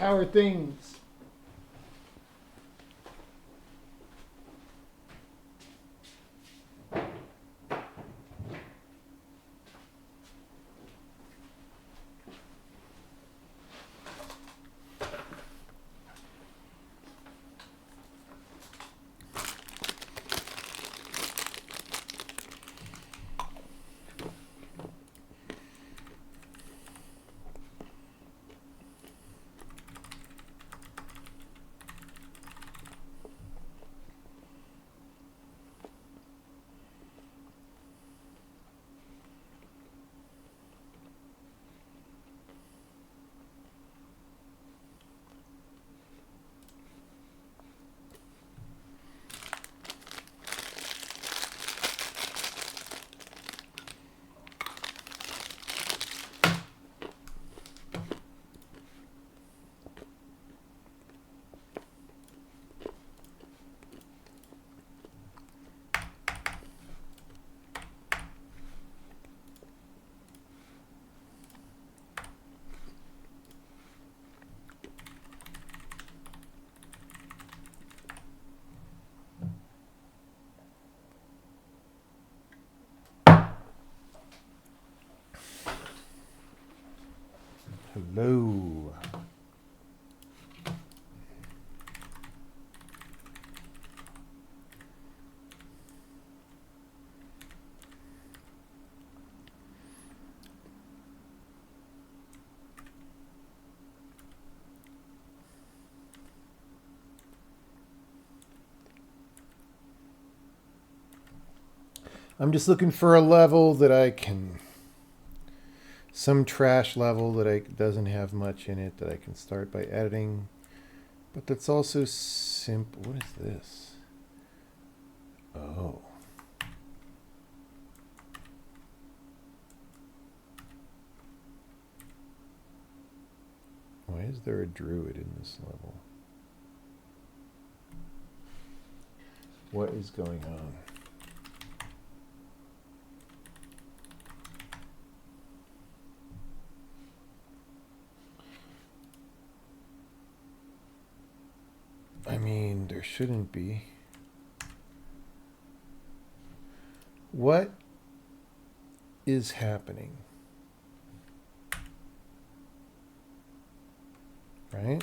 How are things? Hello. I'm just looking for a level that I can, some trash level that doesn't have much in it that I can start by editing, but that's also simple. What is this? Oh. Why is there a druid in this level? What is going on? I mean, there shouldn't be. What is happening? Right?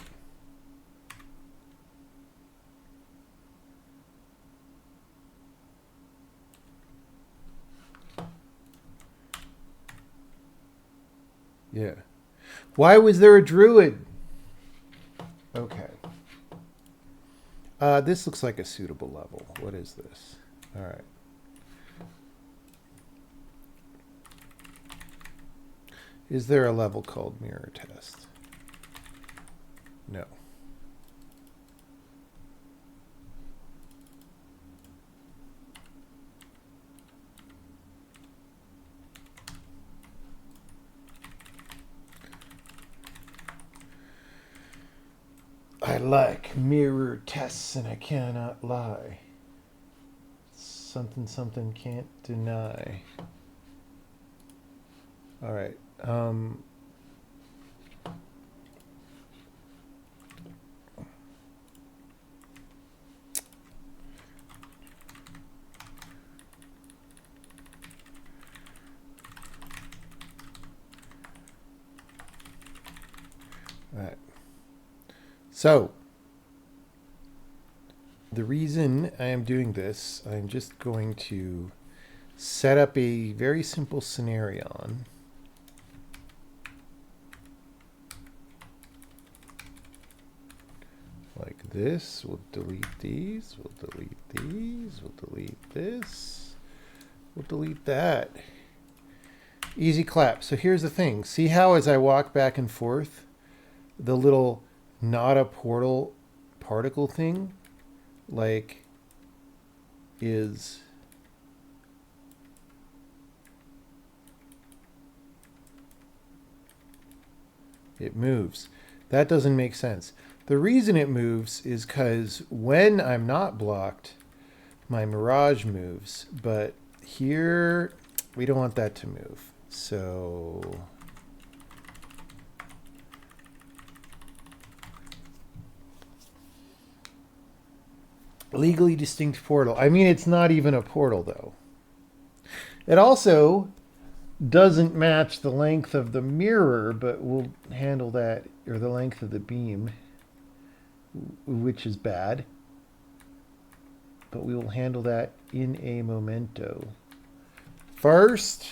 Yeah. Why was there a druid? Okay. This looks like a suitable level. What is this? All right. Is there a level called mirror test? No. I like mirror tests and I cannot lie. Something something can't deny. All right. All right. So, the reason I am doing this, I'm just going to set up a very simple scenario. Like this. We'll delete these. We'll delete these. We'll delete this. We'll delete that. Easy clap. So here's the thing. See how as I walk back and forth, the little not a portal particle thing, like, is it moves. That doesn't make sense. The reason it moves is because when I'm not blocked, my mirage moves. But here, we don't want that to move. So Legally distinct portal. I mean, it's not even a portal, though. It also doesn't match the length of the mirror, but we'll handle that, or the length of the beam, which is bad. But we will handle that in a momento. First,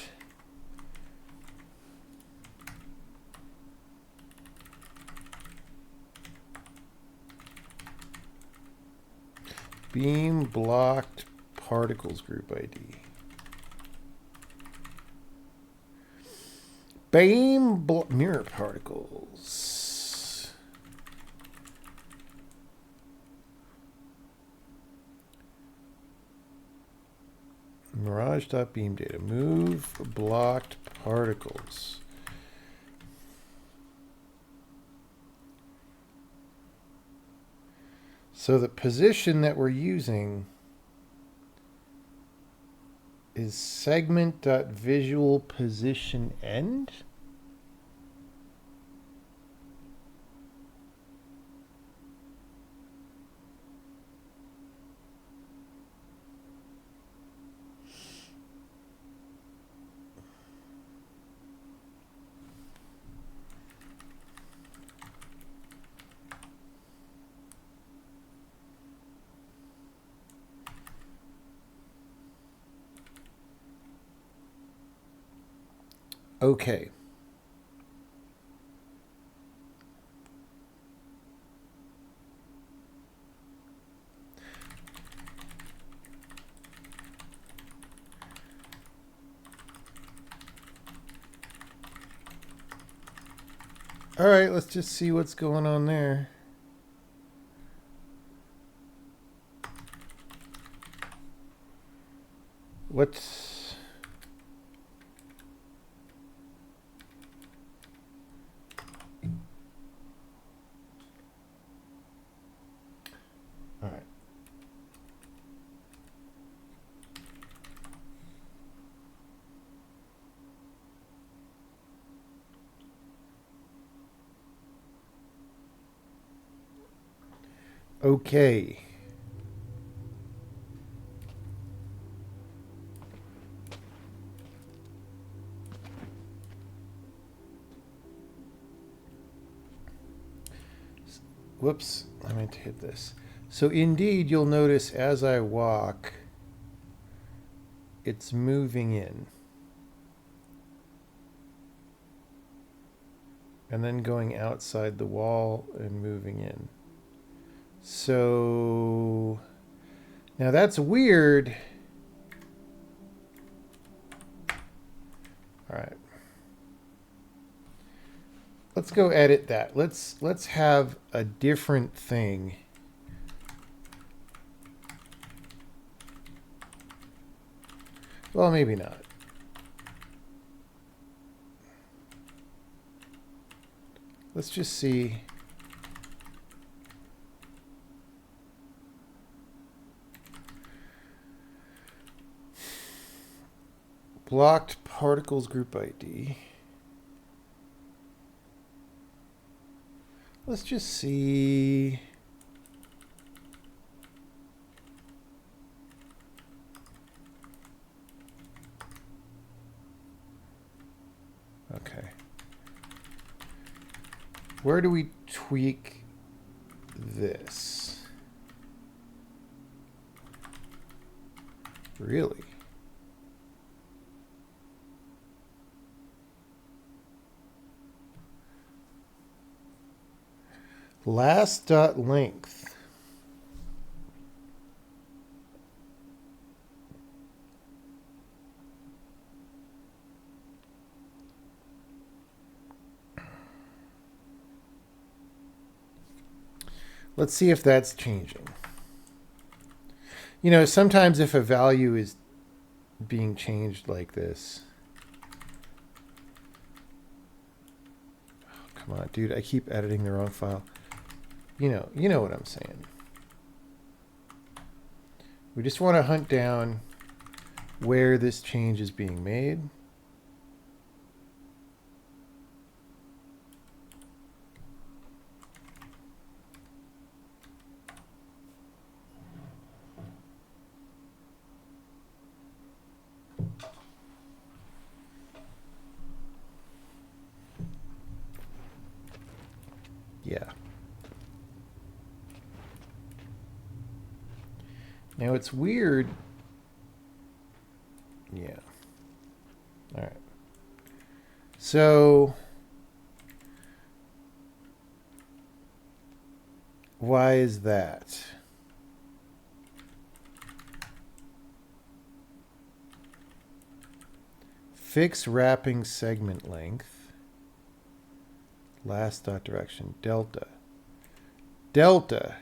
beam blocked particles group ID. Beam mirror particles. Mirage.beam data. Move blocked particles. So the position that we're using is segment.visual position end. Okay. All right, let's just see what's going on there. What's... All right. Okay. Whoops, I meant to hit this. So indeed, you'll notice as I walk, it's moving in. And then going outside the wall and moving in. So now that's weird. All right. Let's go edit that. Let's have a different thing. Well, maybe not. Let's just see. Blocked particles group ID. Let's just see. Okay. Where do we tweak this? Really? Last dot length. Let's see if that's changing. You know, sometimes if a value is being changed like this. Oh, come on, dude, I keep editing the wrong file. You know what I'm saying. We just want to hunt down where this change is being made. Now it's weird. Yeah. All right. So why is that? Fix wrapping segment length. Last dot direction. Delta. Delta.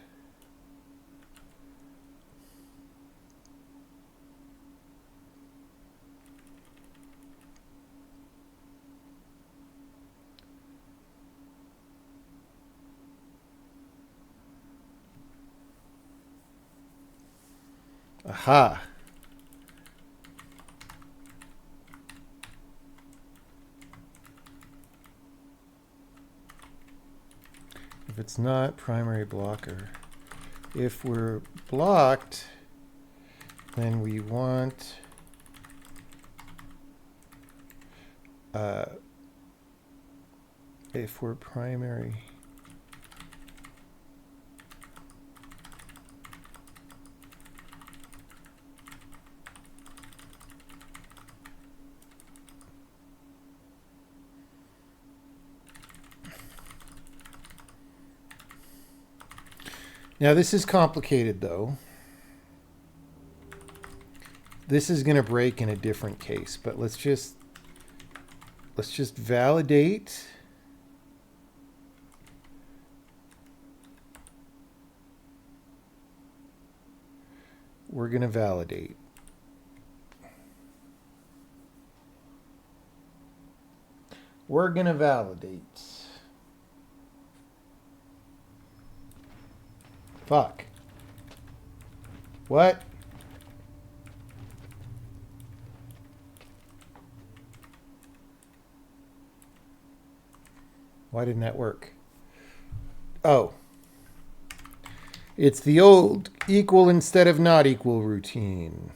Aha. If it's not primary blocker, if we're blocked, then we want if we're primary. Now this is complicated though. This is going to break in a different case, but let's just validate. We're going to validate. We're going to validate. Fuck. What? Why didn't that work? Oh. It's the old equal instead of not equal routine.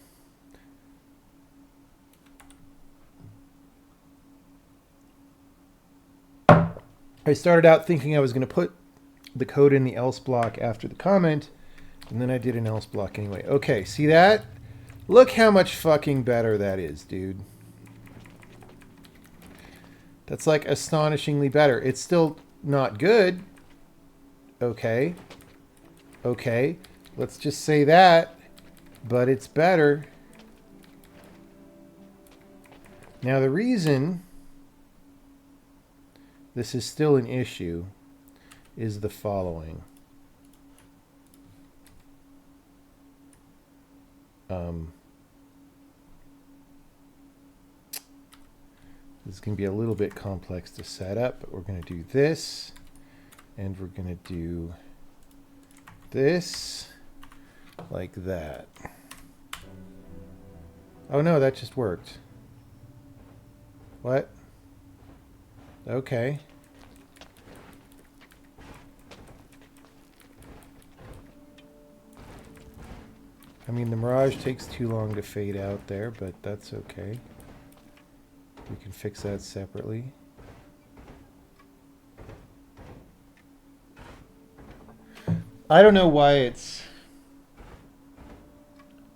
I started out thinking I was going to put the code in the else block after the comment, and then I did an else block anyway. Okay, see that? Look how much fucking better that is, dude. That's like astonishingly better. It's still not good. Okay. Okay. Let's just say that, but it's better. Now the reason this is still an issue is the following. This is going to be a little bit complex to set up, but we're going to do this, and we're going to do this like that. Oh no, that just worked. What? Okay. I mean, the mirage takes too long to fade out there, but that's okay. We can fix that separately. I don't know why it's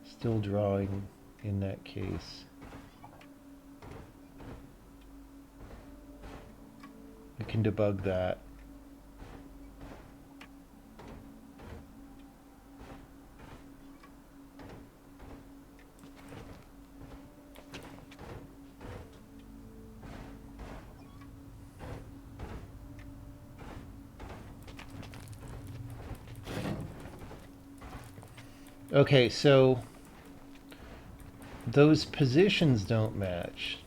still drawing in that case. We can debug that. Okay, so those positions don't match.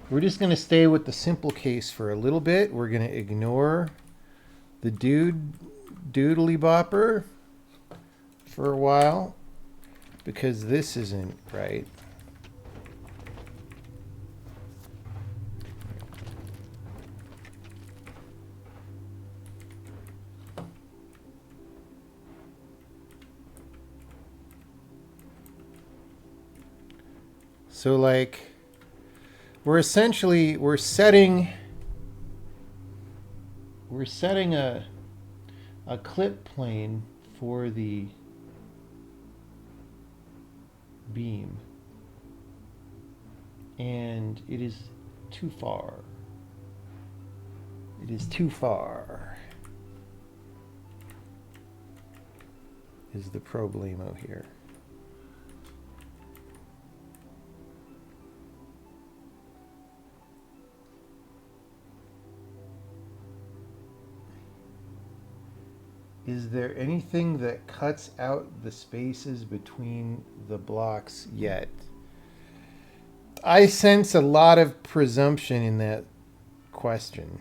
We're just going to stay with the simple case for a little bit. We're going to ignore the doodly bopper for a while because this isn't right. So like we're setting a clip plane for the beam. And it is too far. It is too far. Is the problemo here. Is there anything that cuts out the spaces between the blocks yet? I sense a lot of presumption in that question.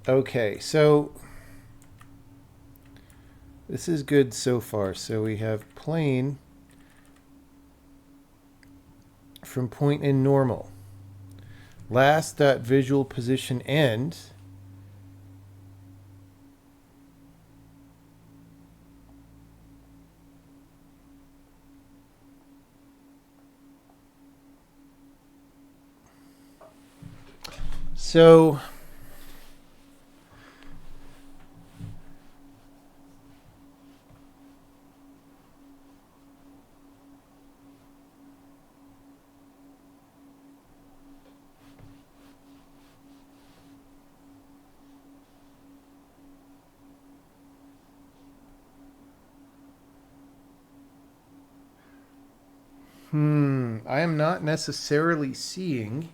Okay, so this is good so far. So we have plane from point in normal. Last dot visual position end. So I am not necessarily seeing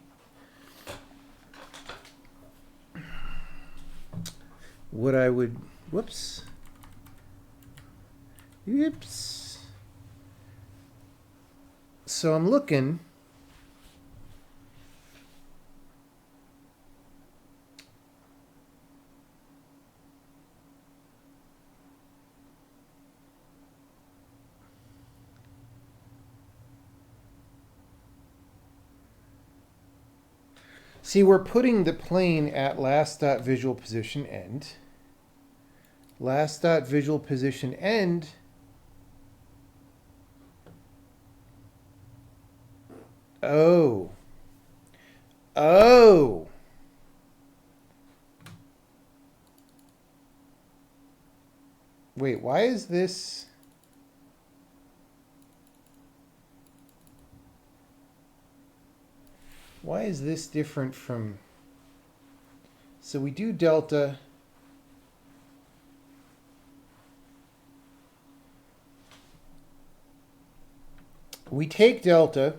what I would, whoops. So I'm looking. See, we're putting the plane at last dot visual position end. Last dot visual position end. Oh. Wait, why is this? Why is this different from? So we do delta. We take delta.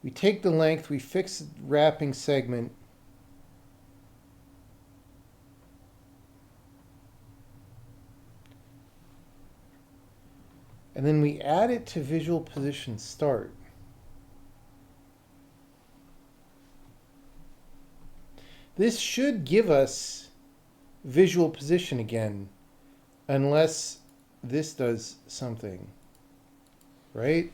We take the length. We fix wrapping segment. And then we add it to visual position start. This should give us visual position again, unless this does something, right?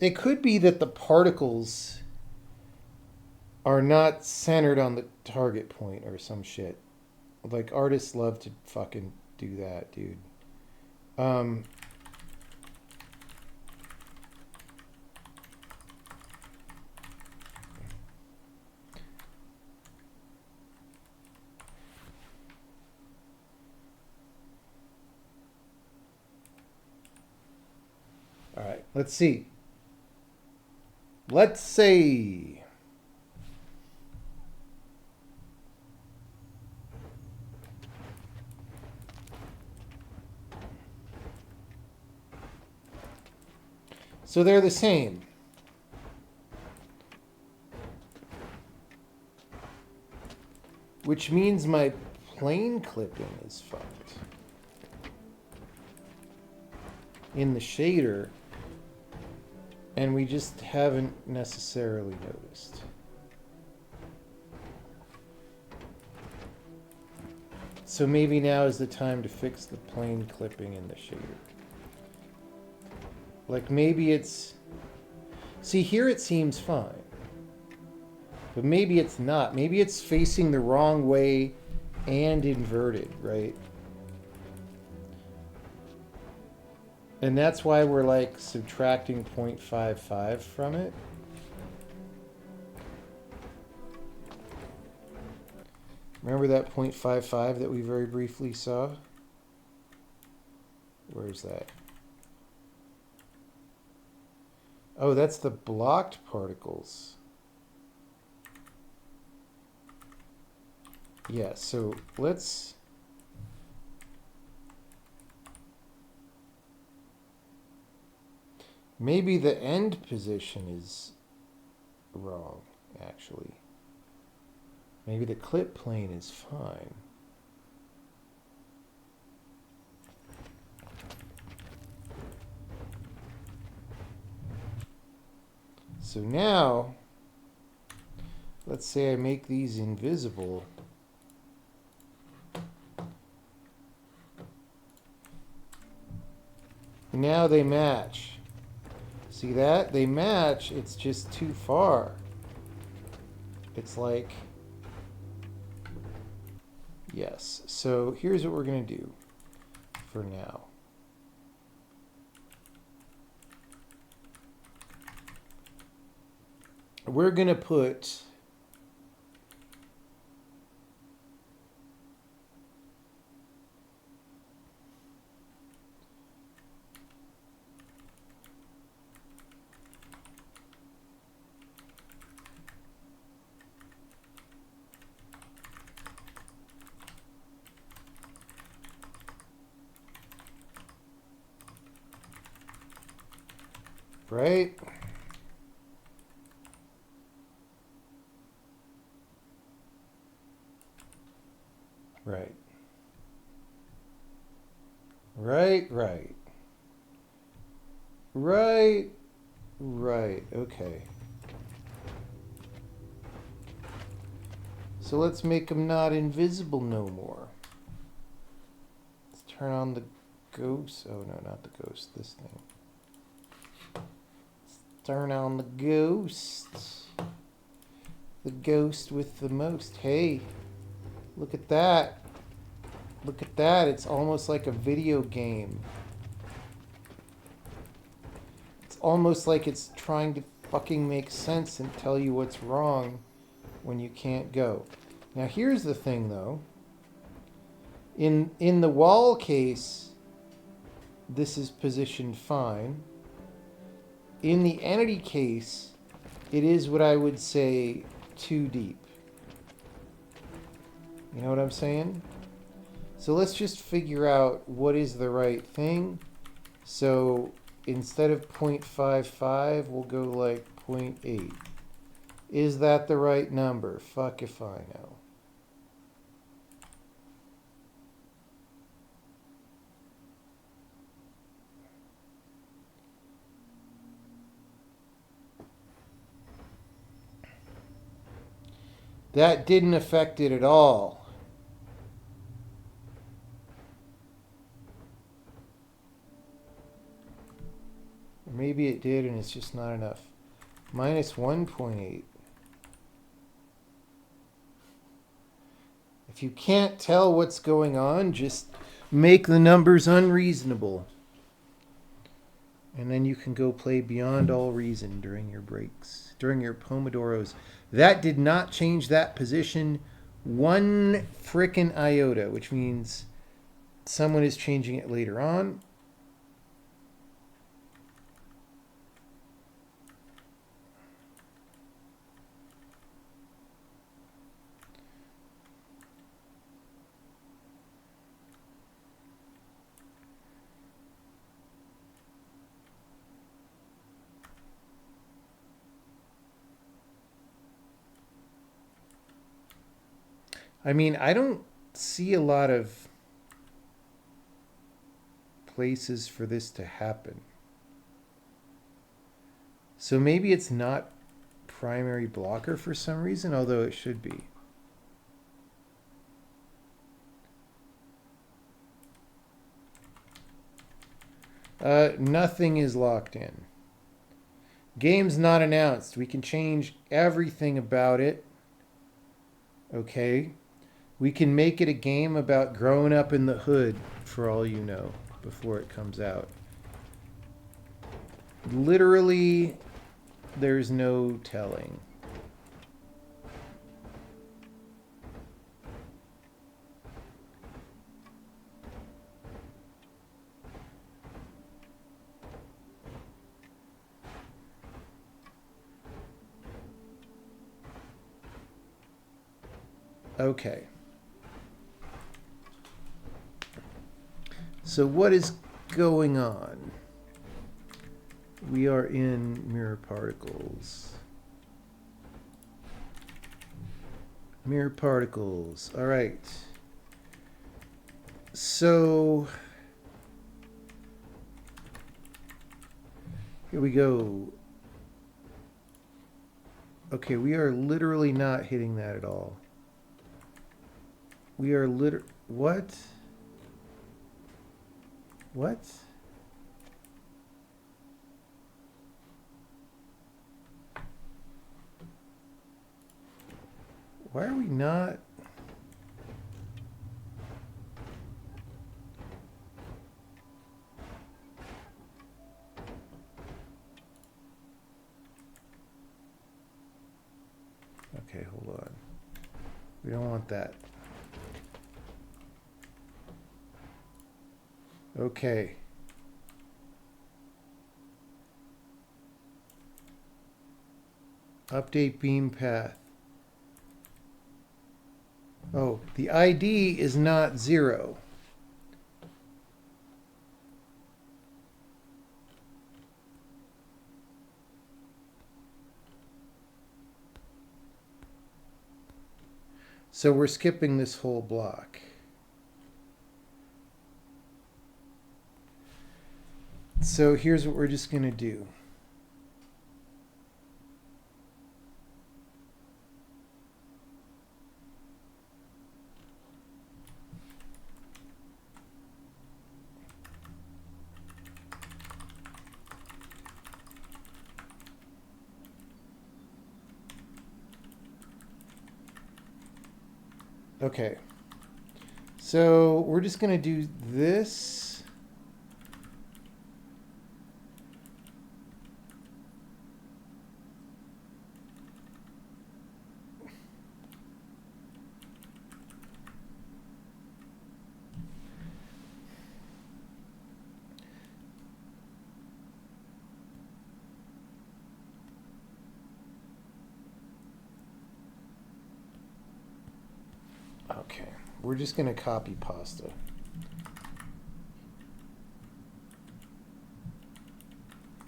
It could be that the particles are not centered on the target point or some shit. Like, artists love to fucking do that, dude. All right, let's see. Let's say so they're the same. Which means my plane clipping is fucked. In the shader. And we just haven't necessarily noticed. So maybe now is the time to fix the plane clipping in the shader. Like maybe it's... See, here it seems fine. But maybe it's not. Maybe it's facing the wrong way and inverted, right? And that's why we're like subtracting 0.55 from it. Remember that 0.55 that we very briefly saw? Where's that? Oh, that's the blocked particles. Yeah, so let's... Maybe the end position is wrong, actually. Maybe the clip plane is fine. So now, let's say I make these invisible. Now they match. See that? They match, it's just too far. It's like, yes. So here's what we're going to do for now. We're going to put right? Right. Right, right. Right, right. Okay. So let's make them not invisible no more. Let's turn on the ghost. Oh, no, not the ghost. This thing. Let's turn on the ghost. The ghost with the most. Hey, look at that. Look at that. It's almost like a video game. It's almost like it's trying to fucking make sense and tell you what's wrong when you can't go. Now here's the thing though. In the wall case, this is positioned fine. In the entity case, it is what I would say too deep. You know what I'm saying? So let's just figure out what is the right thing. So instead of 0.55, we'll go like 0.8. Is that the right number? Fuck if I know. That didn't affect it at all. Maybe it did and it's just not enough. Minus 1.8. If you can't tell what's going on, just make the numbers unreasonable. And then you can go play beyond all reason during your breaks, during your Pomodoros. That did not change that position one frickin' iota, which means someone is changing it later on. I mean, I don't see a lot of places for this to happen. So maybe it's not primary blocker for some reason, although it should be. Nothing is locked in. Game's not announced. We can change everything about it. Okay. We can make it a game about growing up in the hood, for all you know, before it comes out. Literally, there's no telling. Okay. So what is going on? We are in mirror particles. Mirror particles. All right. So here we go. Okay, we are literally not hitting that at all. We are what? What? Why are we not? Okay, hold on. We don't want that. Okay. Update beam path. Oh, the ID is not 0. So we're skipping this whole block. So here's what we're just going to do. Okay. So we're just going to do this. Okay, we're just going to copy pasta.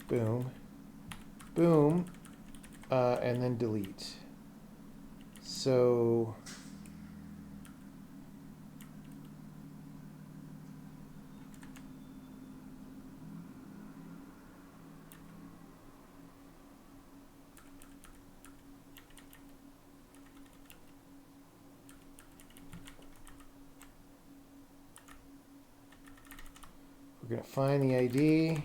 Boom, boom, and then delete. So we're going to find the ID.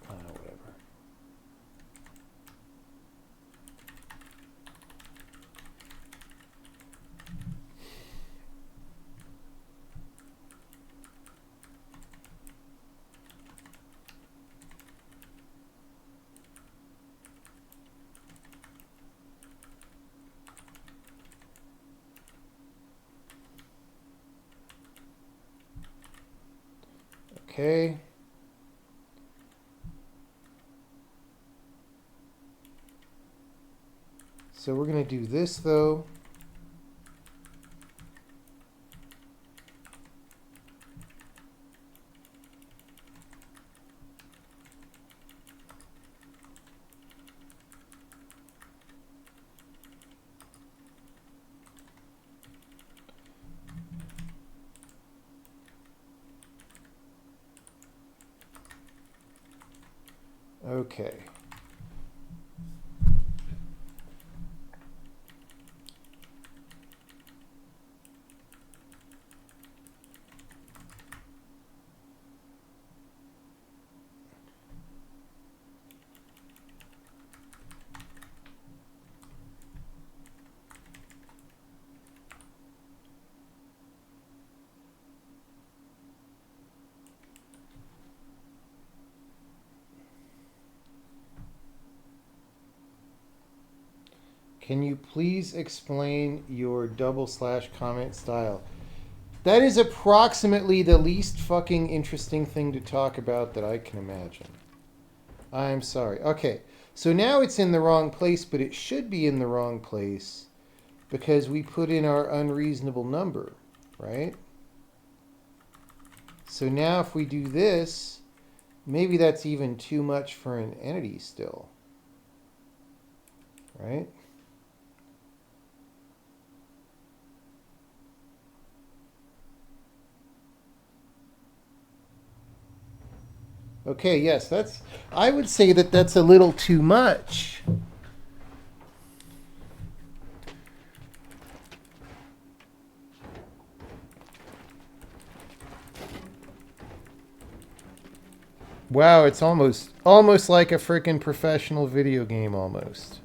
Whatever. Okay. So we're going to do this though. Okay. Can you please explain your double slash comment style? That is approximately the least fucking interesting thing to talk about that I can imagine. I'm sorry. Okay, so now it's in the wrong place, but it should be in the wrong place because we put in our unreasonable number, right? So now if we do this, maybe that's even too much for an entity still, right? Okay, yes, that's, I would say that that's a little too much. Wow, it's almost like a freaking professional video game almost.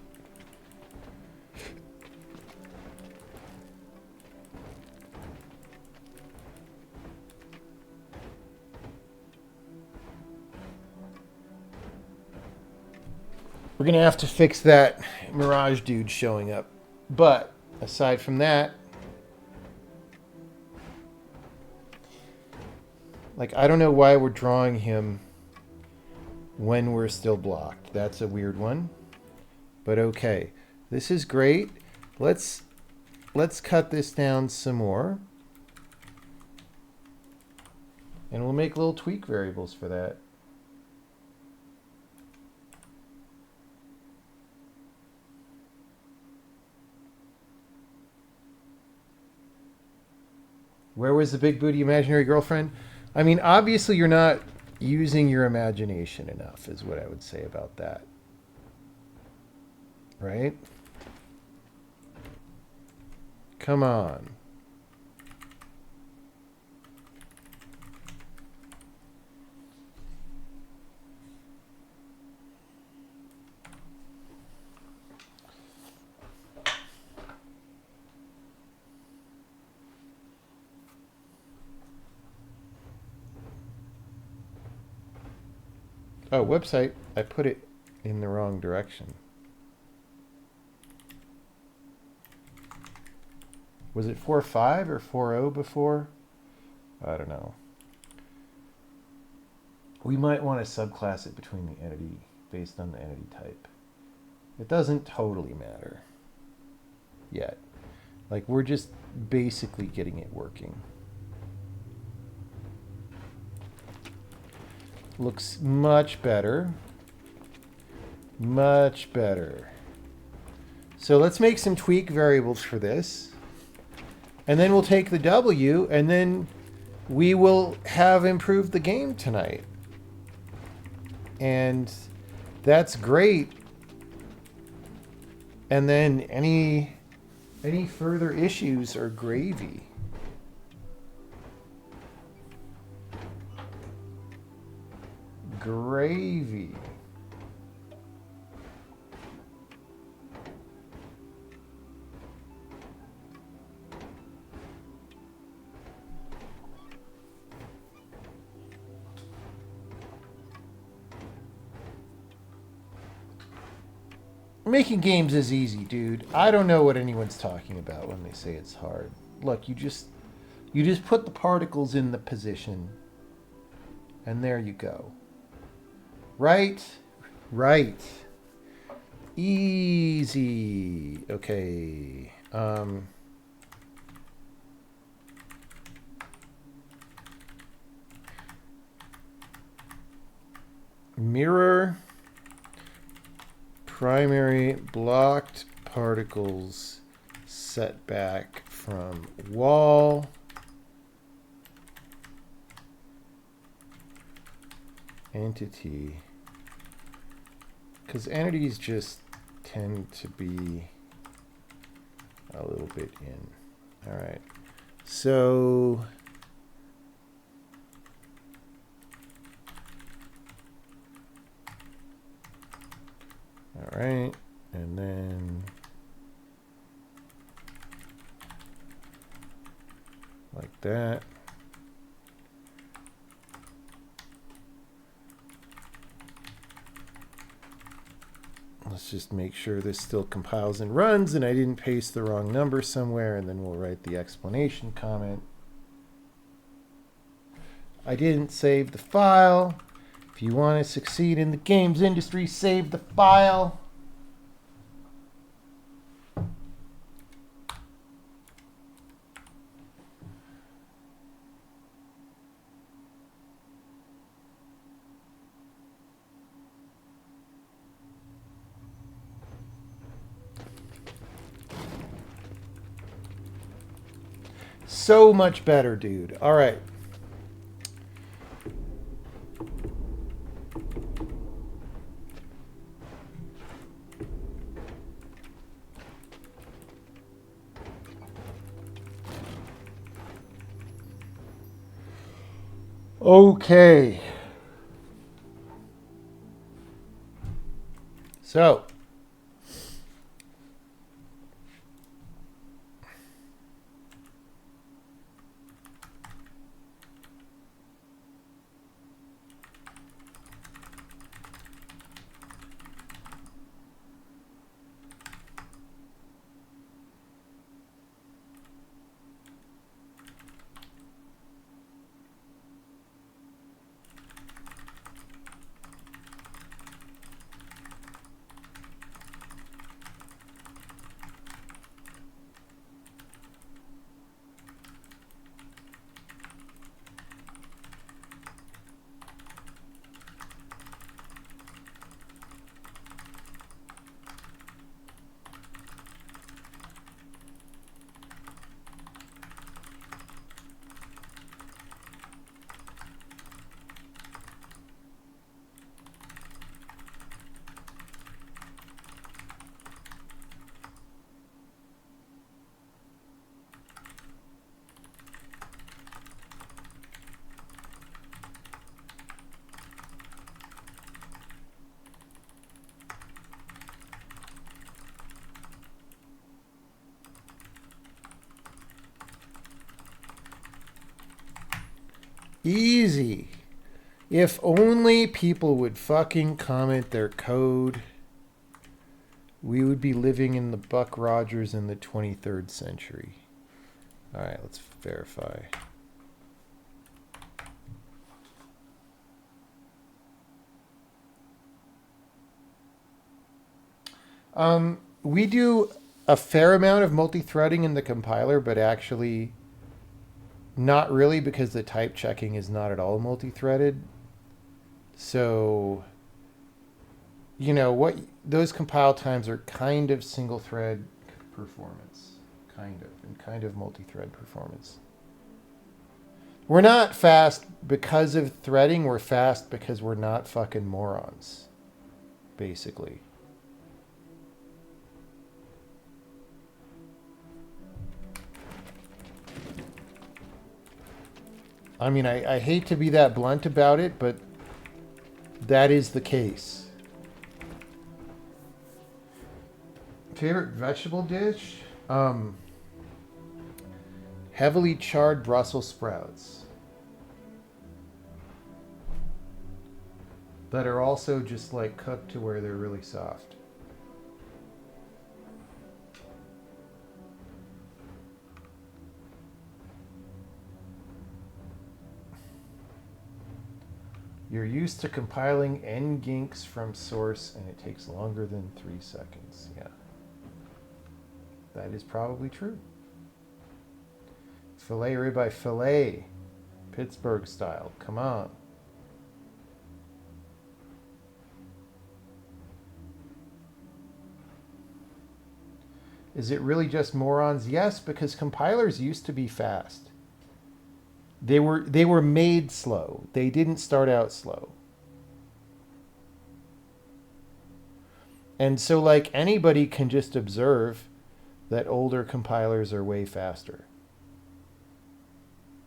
We're going to have to fix that Mirage dude showing up. But aside from that, like, I don't know why we're drawing him when we're still blocked. That's a weird one. But okay. This is great. Let's cut this down some more. And we'll make little tweak variables for that. Where was the big booty imaginary girlfriend? I mean, obviously you're not using your imagination enough is what I would say about that. Right? Come on. Oh, website. I put it in the wrong direction. Was it 4.5 or 4.0 before? I don't know. We might want to subclass it between the entity based on the entity type. It doesn't totally matter yet. Like, we're just basically getting it working. Looks much better. Much better. So let's make some tweak variables for this. And then we'll take the W, and then we will have improved the game tonight. And that's great. And then any further issues are gravy. Gravy. Making games is easy, dude. I don't know what anyone's talking about when they say it's hard. Look, you just put the particles in the position, and there you go. Right? Right. Easy. Okay. Mirror primary blocked particles set back from wall entity, because entities just tend to be a little bit in. All right, so all right, and then like that. let's just make sure this still compiles and runs and I didn't paste the wrong number somewhere, and then we'll write the explanation comment. I didn't save the file. If you want to succeed in the games industry, save the file. So much better, dude. All right. Okay. So, easy. If only people would fucking comment their code, we would be living in the Buck Rogers in the 23rd century. All right, let's verify. We do a fair amount of multi-threading in the compiler, but actually not really, because the type checking is not at all multi-threaded. So, you know, what those compile times are kind of single thread performance, and kind of multi-thread performance. We're not fast because of threading, we're fast because we're not fucking morons, basically. I mean, I hate to be that blunt about it, but that is the case. Favorite vegetable dish? Heavily charred Brussels sprouts. That are also just like cooked to where they're really soft. You're used to compiling nginx from source, and it takes longer than 3 seconds. Yeah. That is probably true. Filet ribeye filet. Pittsburgh style. Come on. Is it really just morons? Yes, because compilers used to be fast. They were made slow. They didn't start out slow. And so, like, anybody can just observe that older compilers are way faster.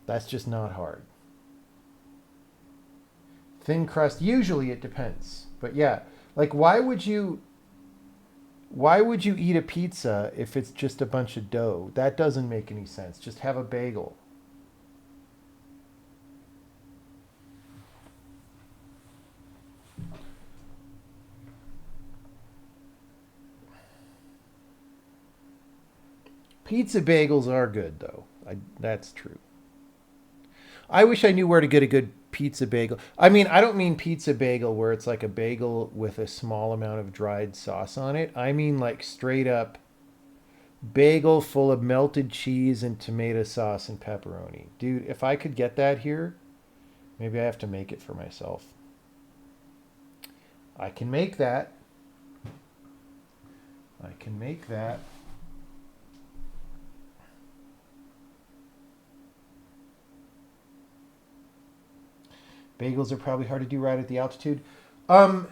That's just not hard. Thin crust, usually it depends. But yeah, like, why would you eat a pizza if it's just a bunch of dough? That doesn't make any sense. Just have a bagel. Pizza bagels are good, though. That's true. I wish I knew where to get a good pizza bagel. I mean, I don't mean pizza bagel where it's like a bagel with a small amount of dried sauce on it. I mean like straight up bagel full of melted cheese and tomato sauce and pepperoni. Dude, if I could get that here, maybe I have to make it for myself. I can make that. I can make that. Bagels are probably hard to do right at the altitude. You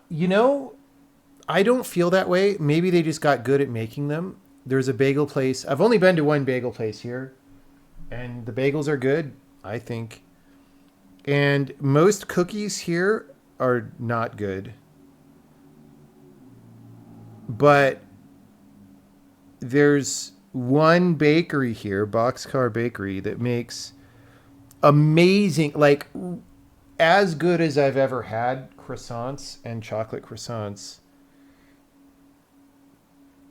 know, I don't feel that way. Maybe they just got good at making them. There's a bagel place. I've only been to one bagel place here, and the bagels are good, I think. And most cookies here are not good. But there's one bakery here, Boxcar Bakery, that makes amazing, like as good as I've ever had croissants and chocolate croissants.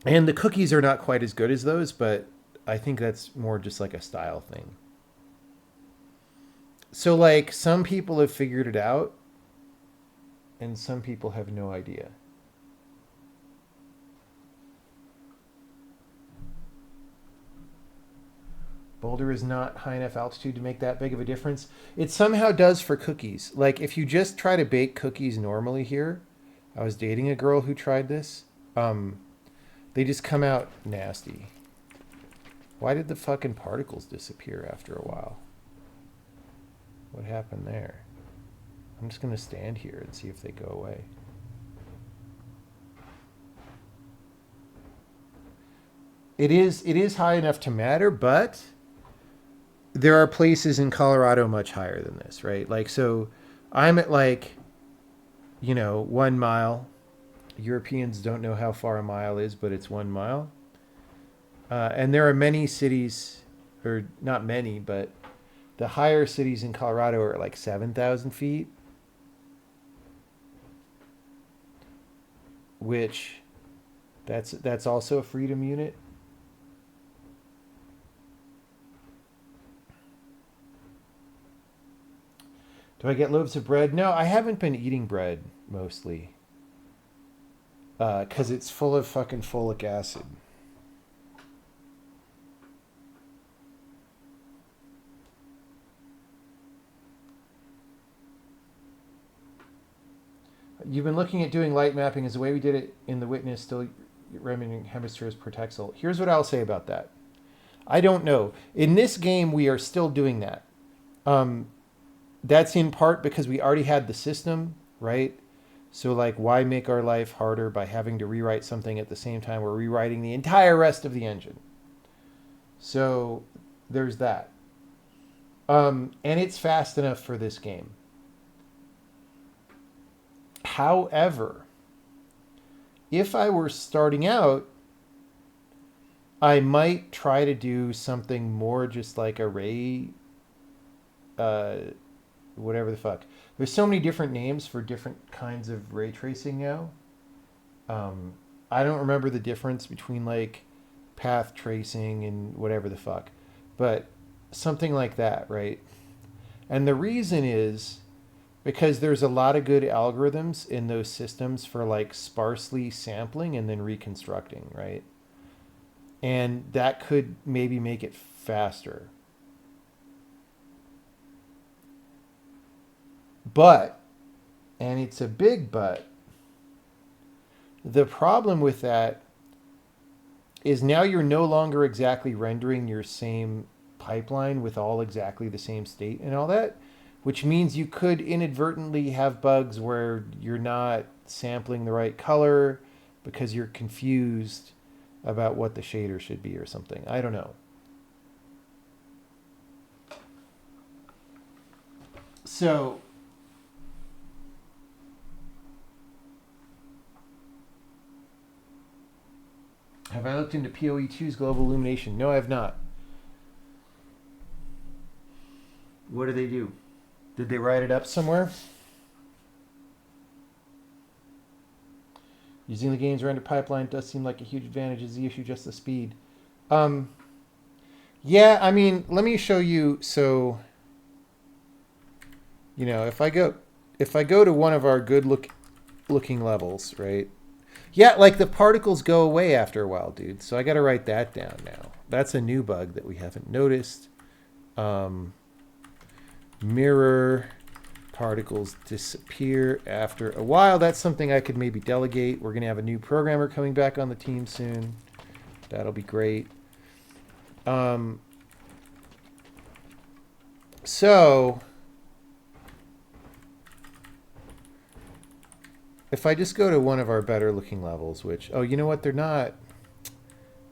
And the cookies are not quite as good as those, but I think that's more just like a style thing. So like some people have figured it out and some people have no idea. Boulder is not high enough altitude to make that big of a difference. It somehow does for cookies. Like if you just try to bake cookies normally here, I was dating a girl who tried this. They just come out nasty. Why did the fucking particles disappear after a while? What happened there? I'm just going to stand here and see if they go away. It is high enough to matter, but there are places in Colorado much higher than this, right? Like, so I'm at like, 1 mile. Europeans don't know how far a mile is, but it's 1 mile. And there are many cities, or not many, but the higher cities in Colorado are like 7,000 feet, which that's also a freedom unit. Do I get loaves of bread? No, I haven't been eating bread mostly. Because it's full of fucking folic acid. You've been looking at doing light mapping as the way we did it in the Witness, still remembering hemispheres per pixel. Here's what I'll say about that. I don't know. In this game, we are still doing that. That's in part because we already had the system, right? So like, why make our life harder by having to rewrite something at the same time we're rewriting the entire rest of the engine? So there's that. And it's fast enough for this game. However, if I were starting out, I might try to do something more just like array, whatever the fuck. There's so many different names for different kinds of ray tracing now. I don't remember the difference between like path tracing and whatever the fuck, but something like that, right? And the reason is because there's a lot of good algorithms in those systems for like sparsely sampling and then reconstructing, right? And that could maybe make it faster. But, and it's a big but, the problem with that is now you're no longer exactly rendering your same pipeline with all exactly the same state and all that, which means you could inadvertently have bugs where you're not sampling the right color because you're confused about what the shader should be or something. I don't know. So have I looked into PoE2's global illumination? No, I have not. What do they do? Did they write it up somewhere? Using the game's render pipeline does seem like a huge advantage. Is the issue just the speed? Yeah, I mean, let me show you. So, you know, if I go to one of our looking levels, right? Yeah, like the particles go away after a while, dude. So I got to write that down now. That's a new bug that we haven't noticed. Mirror particles disappear after a while. That's something I could maybe delegate. We're going to have a new programmer coming back on the team soon. That'll be great. So if I just go to one of our better looking levels, which, oh, you know what? They're not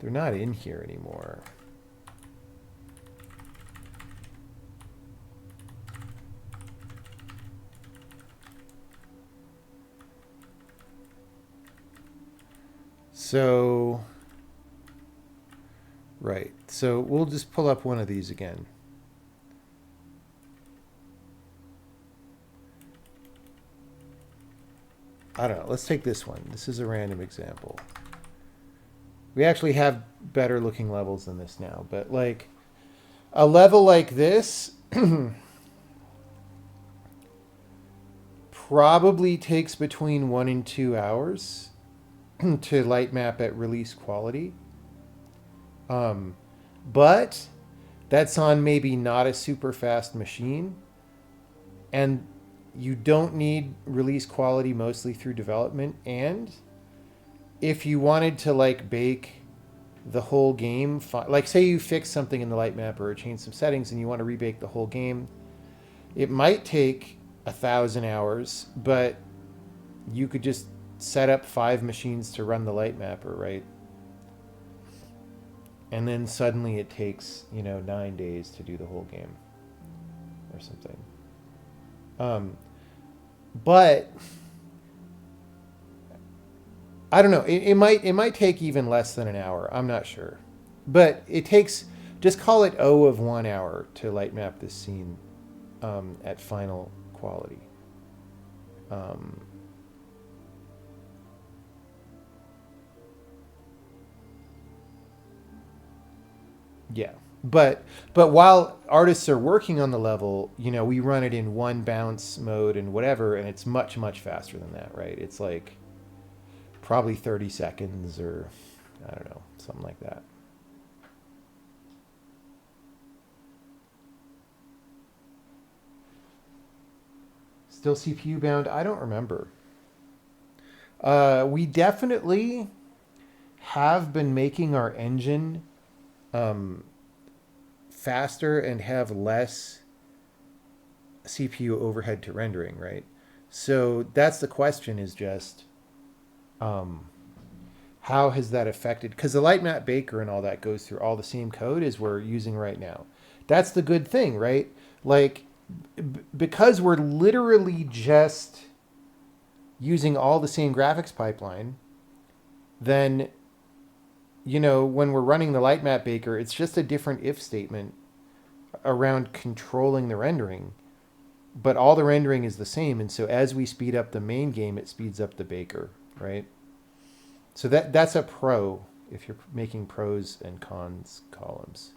in here anymore. So, right. So we'll just pull up one of these again. I don't know. Let's take this one. This is a random example. We actually have better looking levels than this now, but like a level like this probably takes between 1 and 2 hours to light map at release quality. But that's on maybe not a super fast machine. And you don't need release quality mostly through development. And if you wanted to like bake the whole game, like say you fix something in the light map or change some settings and you want to rebake the whole game, it might take 1,000 hours, but you could just set up 5 machines to run the light mapper, right? And then suddenly it takes, 9 days to do the whole game or something. But I don't know. It might take even less than an hour. I'm not sure. But it takes, just call it O of 1 hour to light map this scene at final quality. Yeah. But while artists are working on the level, we run it in one bounce mode and whatever, and it's much, much faster than that, right? It's like probably 30 seconds or I don't know, something like that. Still CPU bound? I don't remember. We definitely have been making our engine faster and have less CPU overhead to rendering, right? So that's the question, is just how has that affected? Because the light map baker and all that goes through all the same code as we're using right now. That's the good thing, right? Like, because we're literally just using all the same graphics pipeline, then when we're running the light map baker, it's just a different if statement around controlling the rendering, but all the rendering is the same. And so as we speed up the main game, it speeds up the baker, right? So that's a pro if you're making pros and cons columns.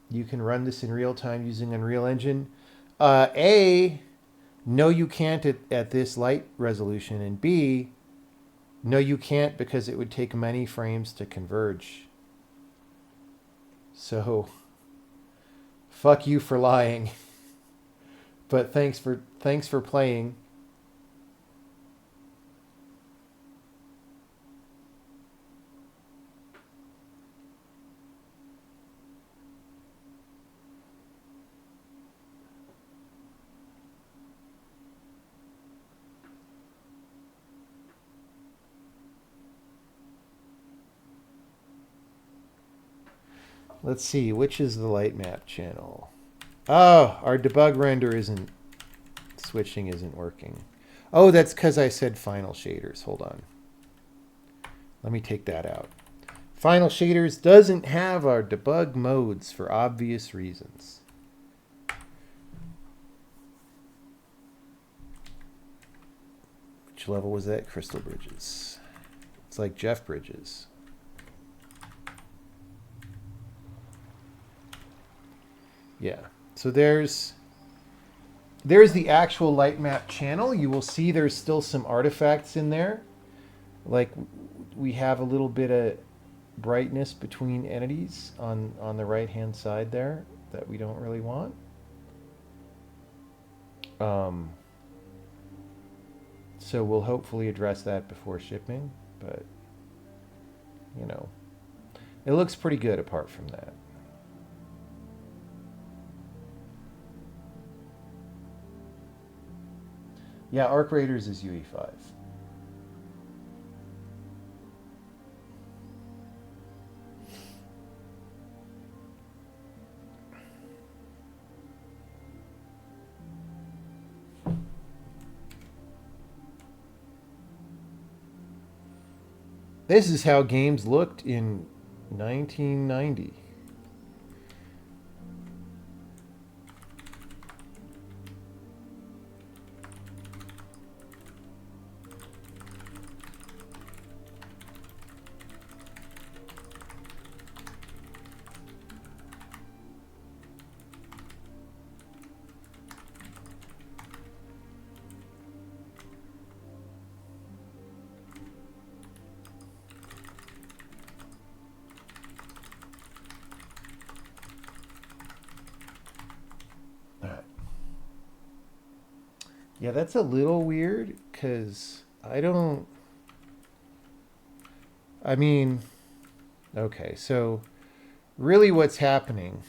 You can run this in real time using Unreal Engine. No, you can't at this light resolution. And B, no, you can't because it would take many frames to converge. So, fuck you for lying. But thanks for playing. Let's see, which is the light map channel? Oh, our debug render switching isn't working. Oh, that's because I said final shaders. Hold on. Let me take that out. Final shaders doesn't have our debug modes for obvious reasons. Which level was that? Crystal Bridges. It's like Jeff Bridges. Yeah. So there's the actual lightmap channel. You will see there's still some artifacts in there. Like we have a little bit of brightness between entities on the right hand side there that we don't really want. So we'll hopefully address that before shipping, but you know, it looks pretty good apart from that. Yeah, Arc Raiders is UE5. This is how games looked in 1990. Yeah, that's a little weird because I mean, okay, so really what's happening,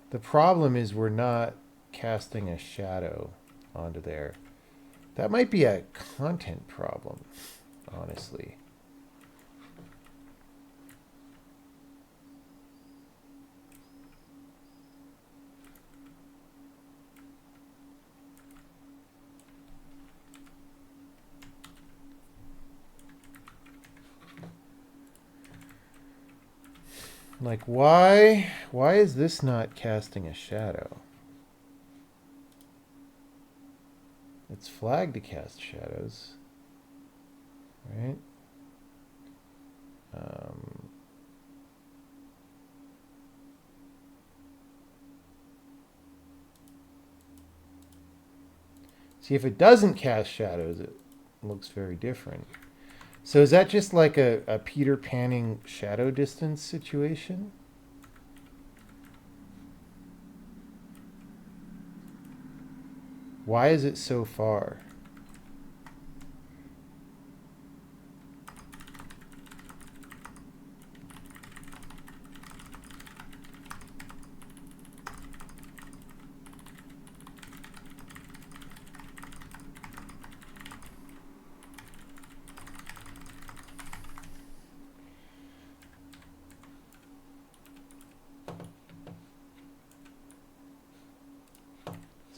the problem is we're not casting a shadow onto there. That might be a content problem, honestly. Like, why is this not casting a shadow? It's flagged to cast shadows, right? See, if it doesn't cast shadows, it looks very different. So is that just like a Peter Panning shadow distance situation? Why is it so far?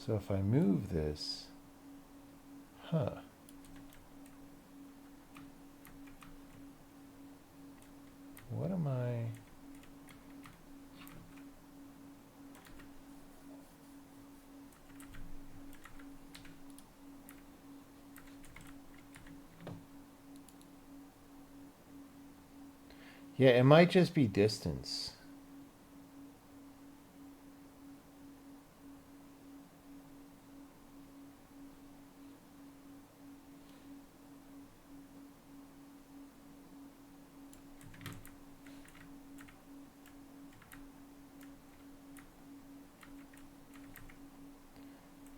So if I move this, what am I? Yeah, it might just be distance.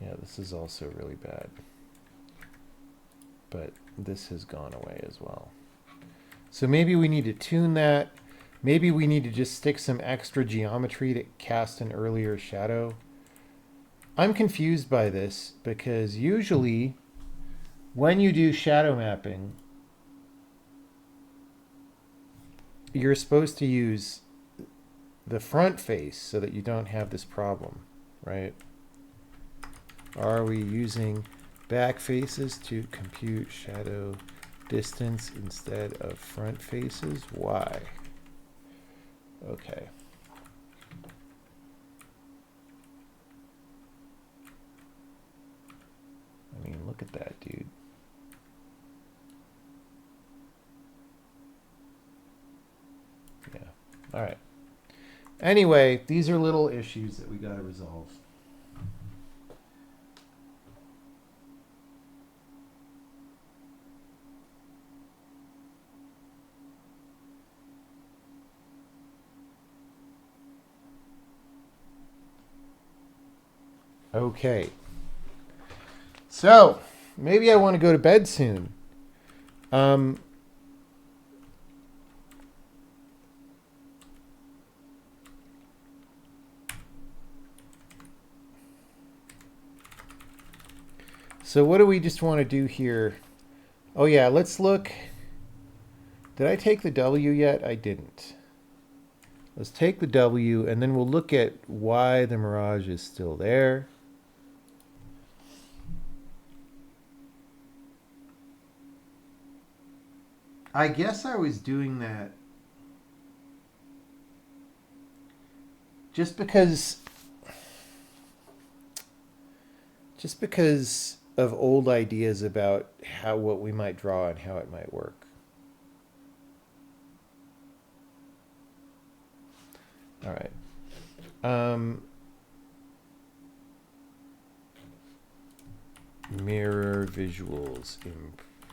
Yeah, this is also really bad. But this has gone away as well. So maybe we need to tune that. Maybe we need to just stick some extra geometry to cast an earlier shadow. I'm confused by this because usually when you do shadow mapping, you're supposed to use the front face so that you don't have this problem, right? Are we using back faces to compute shadow distance instead of front faces? Why? Okay. I mean, Look at that, dude. Yeah. All right. Anyway, these are little issues that we got to resolve. Okay. So, maybe I want to go to bed soon. So what do we just want to do here? Oh yeah, let's look. Did I take the W yet? I didn't. Let's take the W and then we'll look at why the mirage is still there. I guess I was doing that just because of old ideas about what we might draw and how it might work. All right. Mirror visuals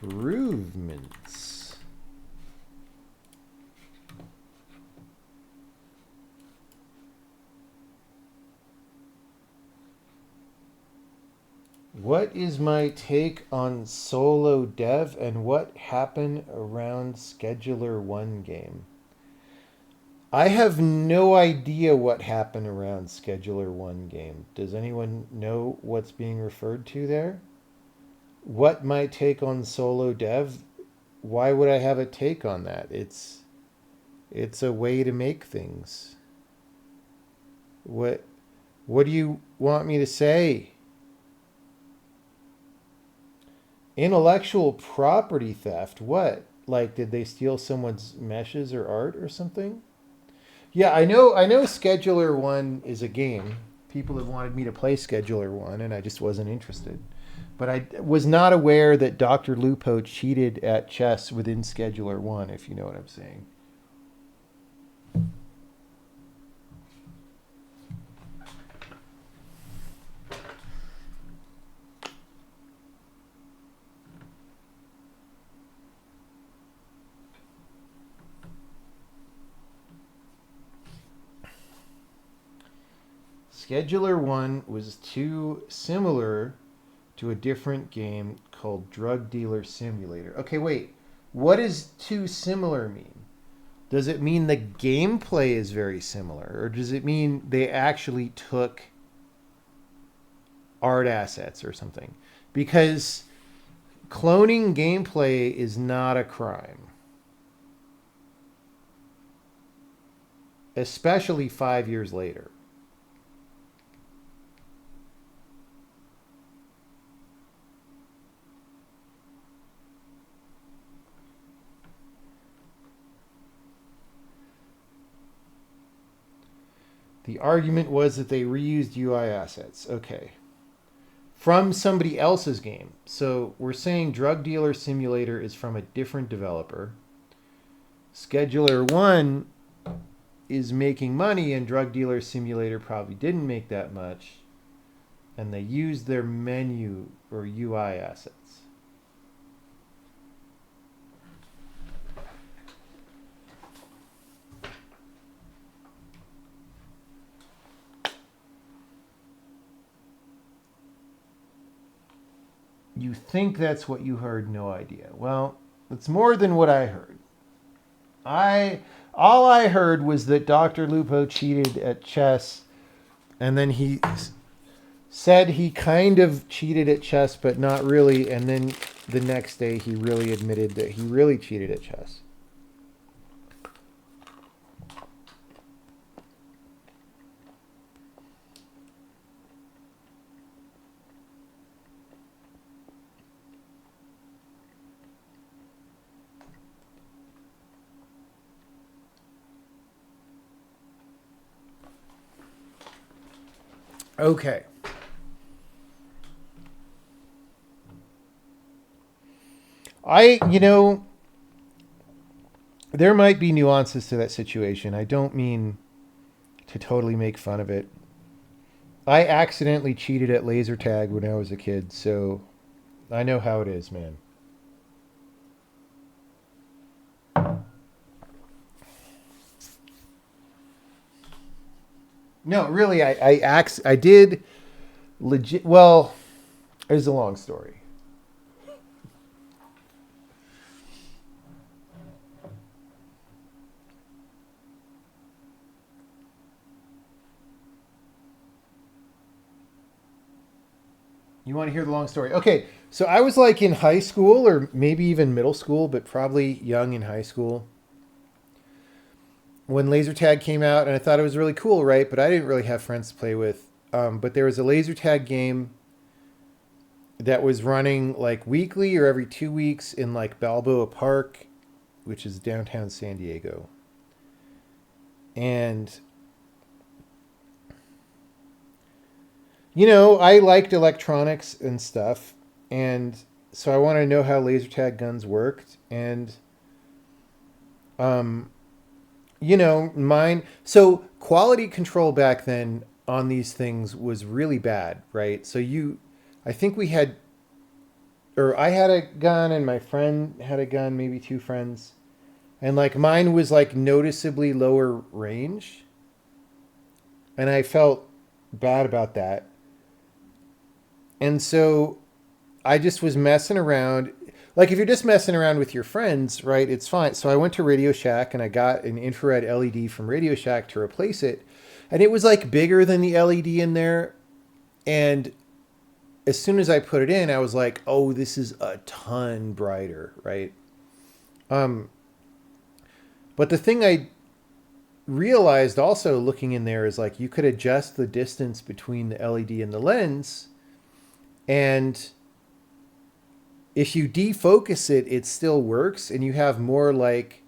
improvements. What is my take on solo dev and what happened around Scheduler 1 game? I have no idea what happened around Scheduler 1 game. Does anyone know what's being referred to there? What my take on solo dev? Why would I have a take on that? It's a way to make things. What do you want me to say? Intellectual property theft. What? Like, did they steal someone's meshes or art or something? Yeah, I know Scheduler 1 is a game. People have wanted me to play Scheduler 1 and I just wasn't interested. But I was not aware that Dr. Lupo cheated at chess within Scheduler 1, if you know what I'm saying. Scheduler 1 was too similar to a different game called Drug Dealer Simulator. Okay, wait. What does too similar mean? Does it mean the gameplay is very similar? Or does it mean they actually took art assets or something? Because cloning gameplay is not a crime. Especially 5 years later. The argument was that they reused UI assets. Okay. From somebody else's game. So we're saying Drug Dealer Simulator is from a different developer. Scheduler 1 is making money and Drug Dealer Simulator probably didn't make that much. And they used their menu or UI assets. You think that's what you heard, no idea. Well, it's more than what I heard. All I heard was that Dr. Lupo cheated at chess, and then he said he kind of cheated at chess, but not really, and then the next day he really admitted that he really cheated at chess. Okay. You know, there might be nuances to that situation. I don't mean to totally make fun of it. I accidentally cheated at laser tag when I was a kid, so I know how it is, man. No, really, I did legit. Well, it's a long story. You want to hear the long story? Okay, so I was like in high school or maybe even middle school, but probably young in high school when laser tag came out, and I thought it was really cool, right? But I didn't really have friends to play with. But there was a laser tag game that was running like weekly or every 2 weeks in like Balboa Park, which is downtown San Diego. And you know, I liked electronics and stuff, and so I wanted to know how laser tag guns worked, and um, you know, mine. So quality control back then on these things was really bad, right? I think we had, or I had a gun, and my friend had a gun, maybe two friends, and like mine was like noticeably lower range, and I felt bad about that, and so I just was messing around. Like if you're just messing around with your friends, right, it's fine. So I went to Radio Shack and I got an infrared LED from Radio Shack to replace it. And it was like bigger than the LED in there. And as soon as I put it in, I was like, oh, this is a ton brighter, right? Um, but the thing I realized also looking in there is like you could adjust the distance between the LED and the lens, and if you defocus it, it still works, and you have more like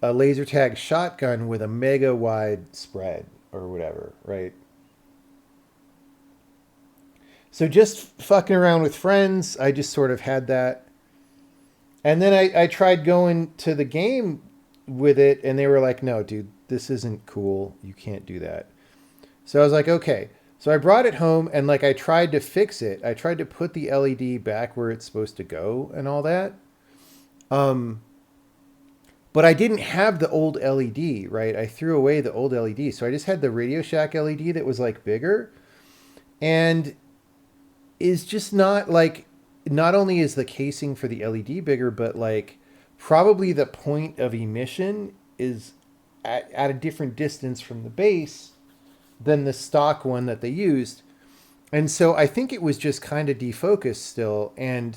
a laser tag shotgun with a mega wide spread or whatever, right? So just fucking around with friends, I just sort of had that. And then I tried going to the game with it, and they were like, no, dude, this isn't cool. You can't do that. So I was like, okay. So I brought it home and like I tried to fix it. I tried to put the LED back where it's supposed to go and all that. Um, but I didn't have the old LED, right? I threw away the old LED. So I just had the Radio Shack LED that was like bigger, and is just not like, not only is the casing for the LED bigger, but like probably the point of emission is at a different distance from the base than the stock one that they used. And so I think it was just kind of defocused still. And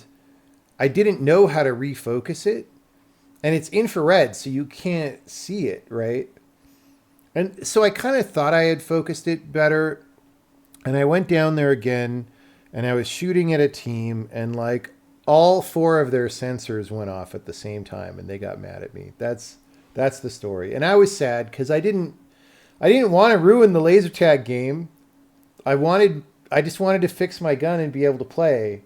I didn't know how to refocus it. And it's infrared, so you can't see it, right? And so I kind of thought I had focused it better. And I went down there again and I was shooting at a team, and like all four of their sensors went off at the same time and they got mad at me. That's the story. And I was sad because I didn't want to ruin the laser tag game. I just wanted to fix my gun and be able to play.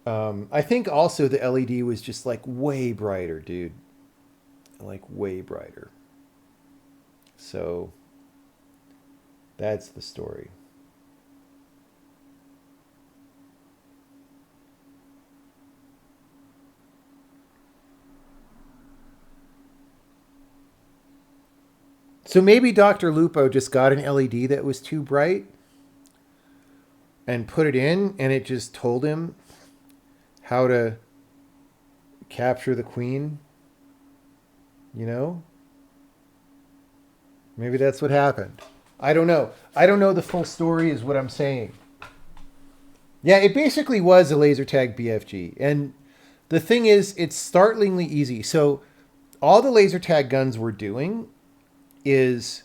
I think also the LED was just like way brighter, dude. Like way brighter. So that's the story. So maybe Dr. Lupo just got an LED that was too bright and put it in, and it just told him how to capture the queen, you know? Maybe that's what happened. I don't know. I don't know the full story is what I'm saying. Yeah, it basically was a laser tag BFG. And the thing is, it's startlingly easy. So all the laser tag guns were doing is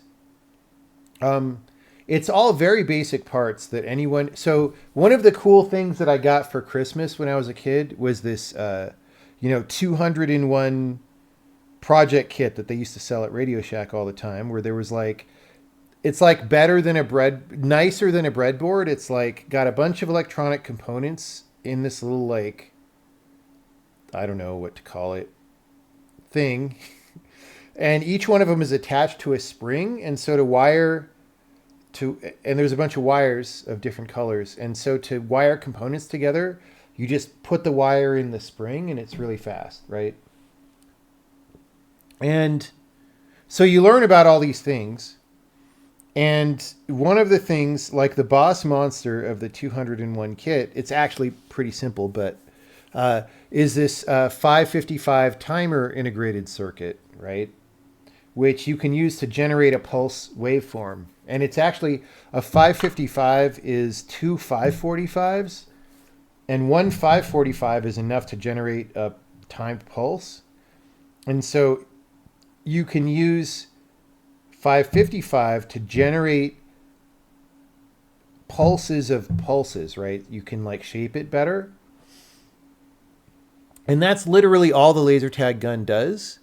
um, it's all very basic parts that anyone. So one of the cool things that I got for Christmas when I was a kid was this, 200 in one project kit that they used to sell at Radio Shack all the time, where there was like, it's like nicer than a breadboard. It's like got a bunch of electronic components in this little like I don't know what to call it, thing. And each one of them is attached to a spring. And so and there's a bunch of wires of different colors. And so to wire components together, you just put the wire in the spring and it's really fast, right? And so you learn about all these things. And one of the things, like the boss monster of the 201 kit, it's actually pretty simple, but is this 555 timer integrated circuit, right? Which you can use to generate a pulse waveform. And it's actually a 555 is two 545s, and one 545 is enough to generate a timed pulse. And so you can use 555 to generate pulses of pulses, right? You can like shape it better. And that's literally all the laser tag gun does.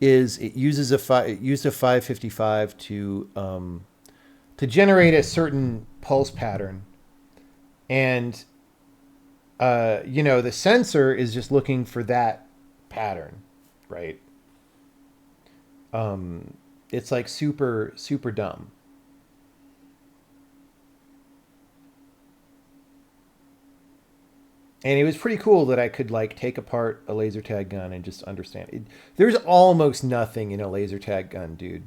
Is it uses it used a 555 to generate a certain pulse pattern, and the sensor is just looking for that pattern, right? It's like super super dumb. And it was pretty cool that I could like take apart a laser tag gun and just understand it. There's almost nothing in a laser tag gun, dude.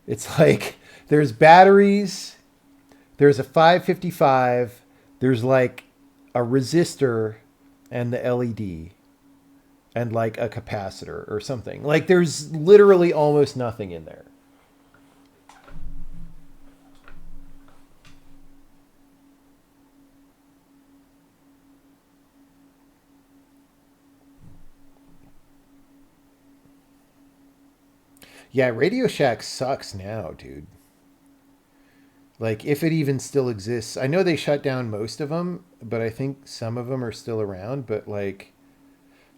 It's like there's batteries, there's a 555, there's like a resistor and the LED and like a capacitor or something. Like there's literally almost nothing in there. Yeah, Radio Shack sucks now, dude. Like, if it even still exists. I know they shut down most of them, but I think some of them are still around. But, like,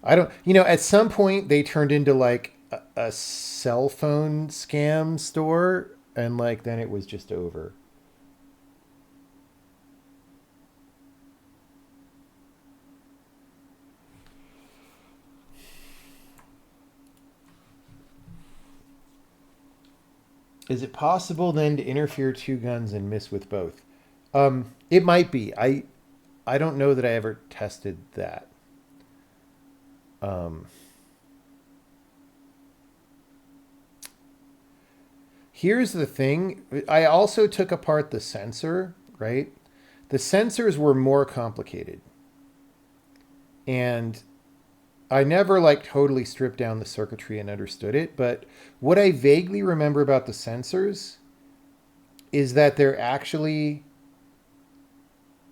I don't... at some point, they turned into, like, a cell phone scam store. And, like, then it was just over. Is it possible then to interfere two guns and miss with both? It might be. I don't know that I ever tested that. Here's the thing. I also took apart the sensor, right? The sensors were more complicated. And I never like totally stripped down the circuitry and understood it, but what I vaguely remember about the sensors is that they're actually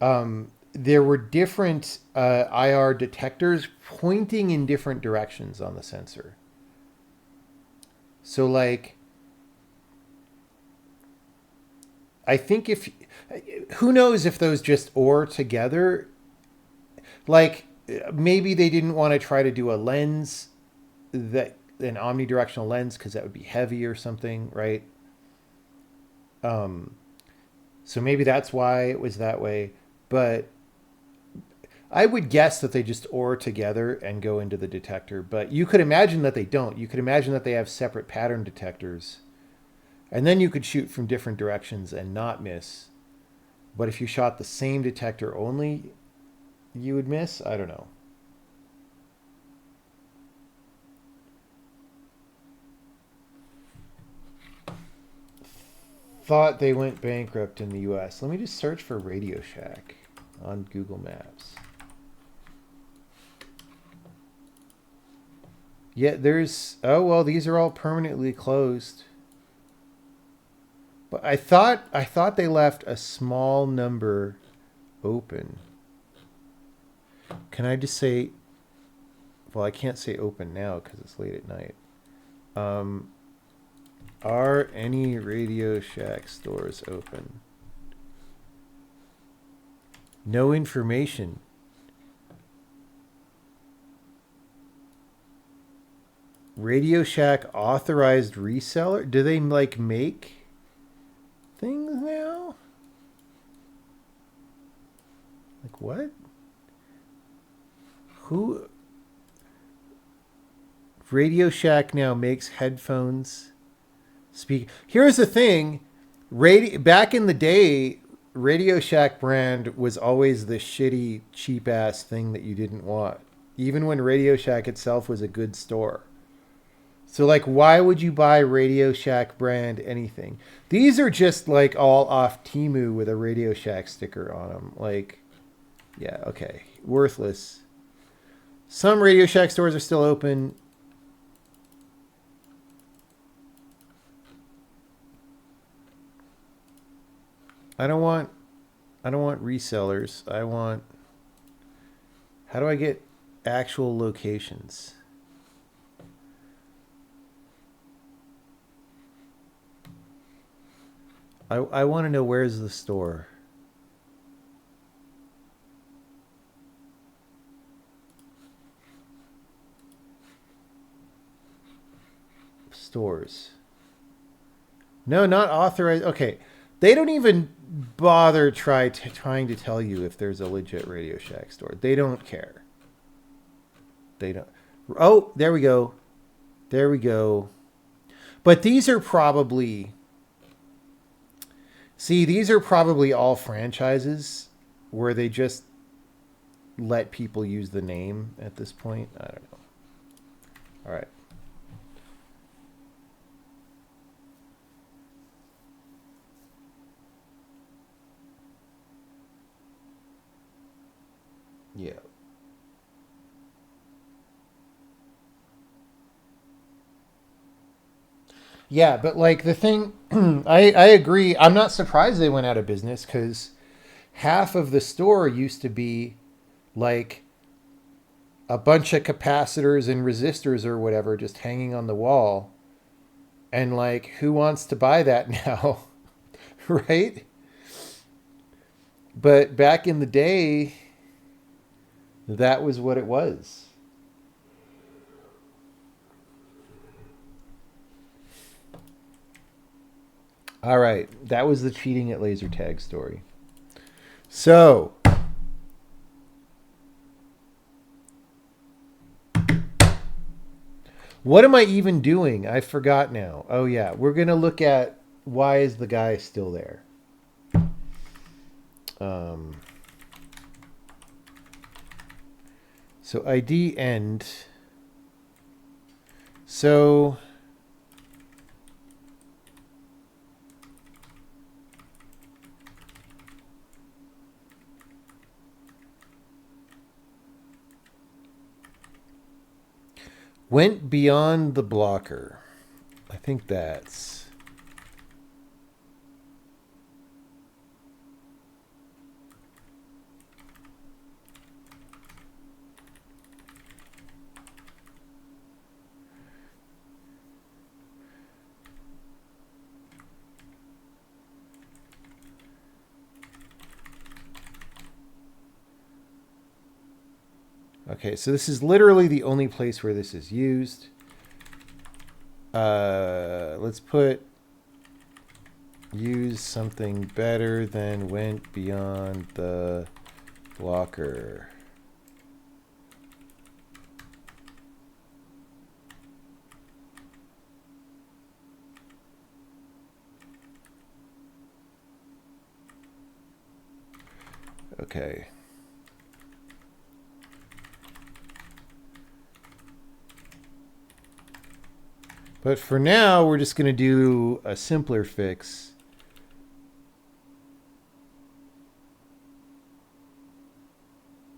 there were different IR detectors pointing in different directions on the sensor. So like, I think who knows if those just OR together, like maybe they didn't want to try to do a lens an omnidirectional lens because that would be heavy or something, right? So maybe that's why it was that way. But I would guess that they just OR together and go into the detector. But you could imagine that they don't. You could imagine that they have separate pattern detectors. And then you could shoot from different directions and not miss. But if you shot the same detector only, you would miss? I don't know. Thought they went bankrupt in the US. Let me just search for Radio Shack on Google Maps. Yeah, oh well, these are all permanently closed. But I thought they left a small number open. Can I just say, well, I can't say open now because it's late at night. Are any Radio Shack stores open? No information. Radio Shack authorized reseller? Do they like make things now? Like what? Who? Radio Shack now makes headphones. Here's the thing. Back in the day, Radio Shack brand was always the shitty, cheap-ass thing that you didn't want. Even when Radio Shack itself was a good store. So, like, why would you buy Radio Shack brand anything? These are just, like, all off Temu with a Radio Shack sticker on them. Like, yeah, okay. Worthless. Some Radio Shack stores are still open. I don't want resellers. I want... How do I get actual locations? I want to know where's the store. Stores. No, not authorized. Okay. They don't even bother trying to tell you if there's a legit Radio Shack store. They don't care. They don't. Oh, there we go. There we go. But these are probably... See, these are probably all franchises where they just let people use the name at this point. I don't know. All right. Yeah. Yeah, but like the thing, I agree. I'm not surprised they went out of business because half of the store used to be like a bunch of capacitors and resistors or whatever just hanging on the wall. And like, who wants to buy that now? Right? But back in the day, that was what it was. All right, that was the cheating at laser tag story. So, what am I even doing? I forgot now. Oh yeah, we're going to look at why is the guy still there. So ID end. So went beyond the blocker. I think that's... Okay, so this is literally the only place where this is used. Let's put use something better than went beyond the blocker. Okay. But for now, we're just going to do a simpler fix.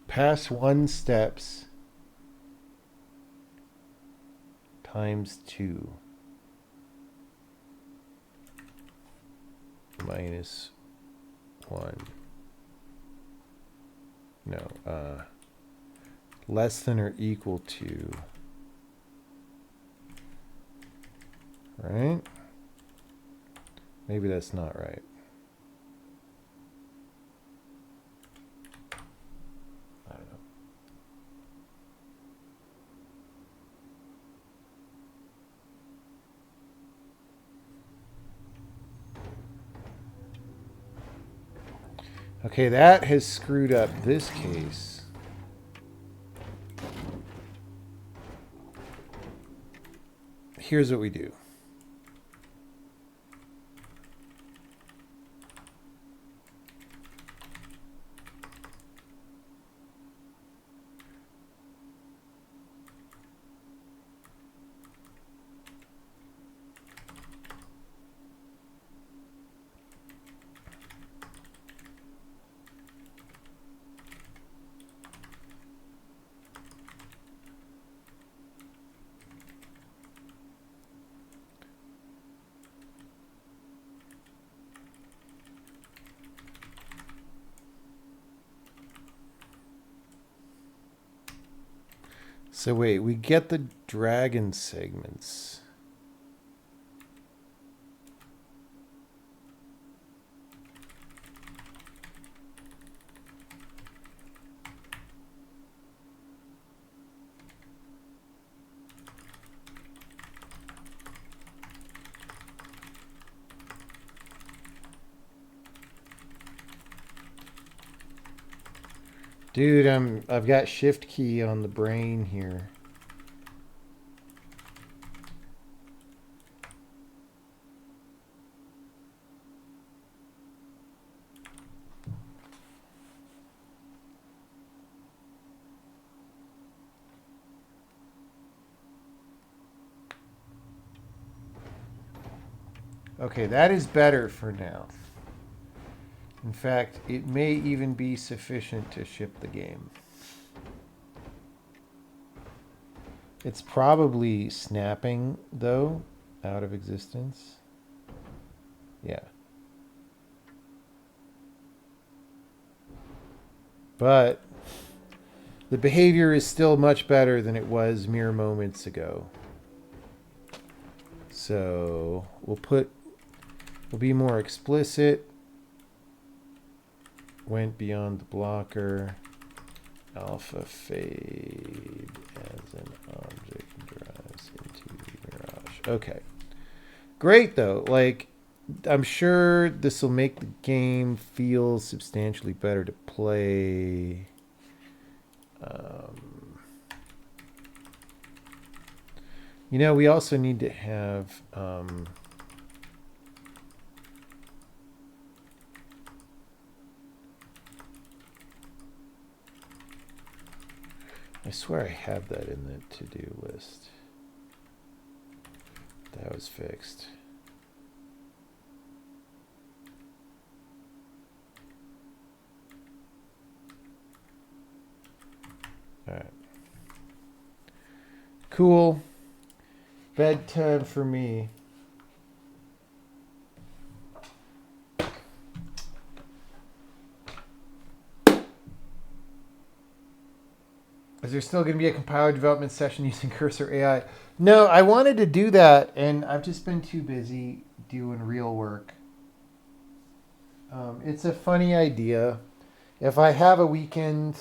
Pass 1 steps times 2 minus 1. No, less than or equal to. Right? Maybe that's not right. I don't know. Okay, that has screwed up this case. here's what we do. So wait, we get the dragon segments. Dude, I've got shift key on the brain here. Okay, that is better for now. In fact, it may even be sufficient to ship the game. It's probably snapping, though, out of existence. Yeah. But the behavior is still much better than it was mere moments ago. So we'll be more explicit. Went beyond the blocker. Alpha fade as an object drives into mirage. Okay. Great though. Like, I'm sure this will make the game feel substantially better to play. You know, we also need to have I swear I have that in the to-do list. That was fixed. All right. Cool. Bedtime for me. Is there still going to be a compiler development session using Cursor AI? No, I wanted to do that, and I've just been too busy doing real work. It's a funny idea. If I have a weekend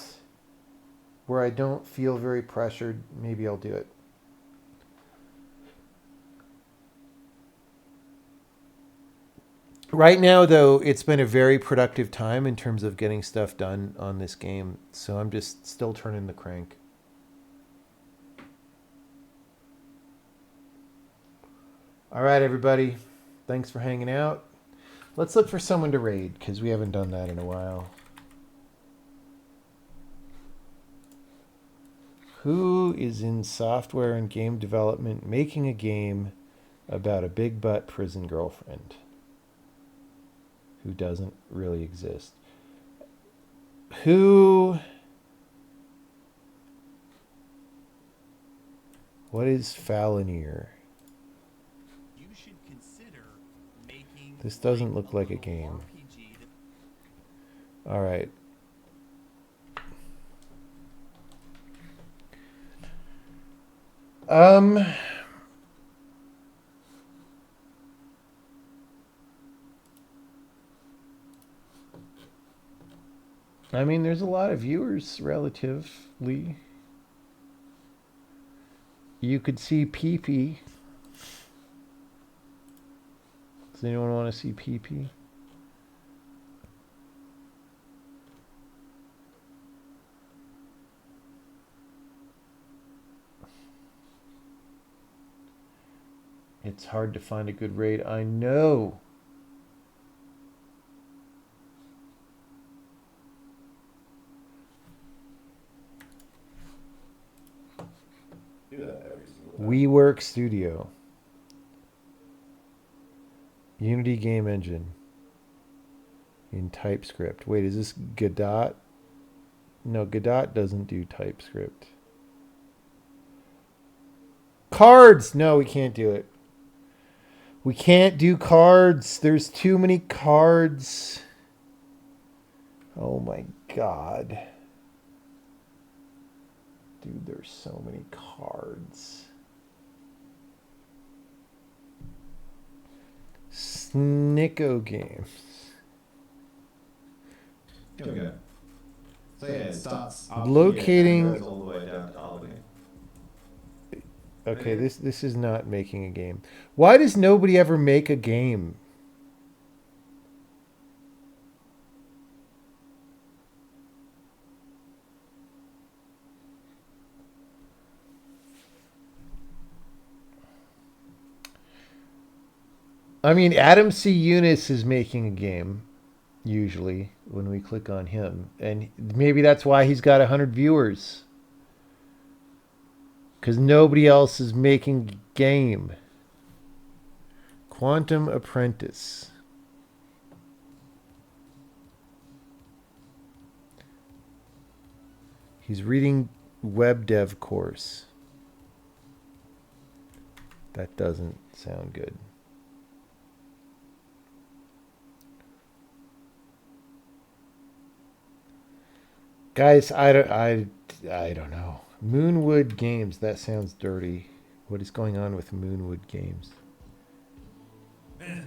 where I don't feel very pressured, maybe I'll do it. Right now, though, it's been a very productive time in terms of getting stuff done on this game, so I'm just still turning the crank. All right, everybody. Thanks for hanging out. Let's look for someone to raid, because we haven't done that in a while. Who is in software and game development making a game about a big butt prison girlfriend who doesn't really exist? What is Falonier? You should consider making This doesn't look like a game. All right. I mean, there's a lot of viewers relatively. You could see PP. Does anyone want to see PP? It's hard to find a good raid. I know. Do that every single time. WeWork Studio. Unity Game Engine. In TypeScript. Wait, is this Godot? No, Godot doesn't do TypeScript. Cards! No, we can't do it. We can't do cards. There's too many cards. Oh my god. Dude, there's so many cards. Snicko Games. Here we go. So yeah, it starts up Locating- here and goes all the way down to Albany. Okay, this is not making a game. Why does nobody ever make a game? I mean, Adam C. Eunice is making a game, usually, when we click on him. And maybe that's why he's got 100 viewers. Because nobody else is making a game. Quantum Apprentice. He's reading web dev course. That doesn't sound good. Guys, I don't know. Moonwood Games, that sounds dirty. What is going on with Moonwood Games? It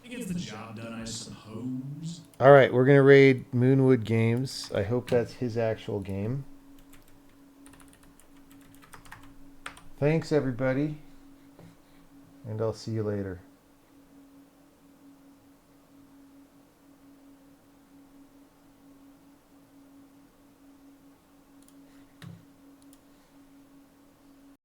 gets the job done, I suppose. All right, we're going to raid Moonwood Games. I hope that's his actual game. Thanks, everybody. And I'll see you later.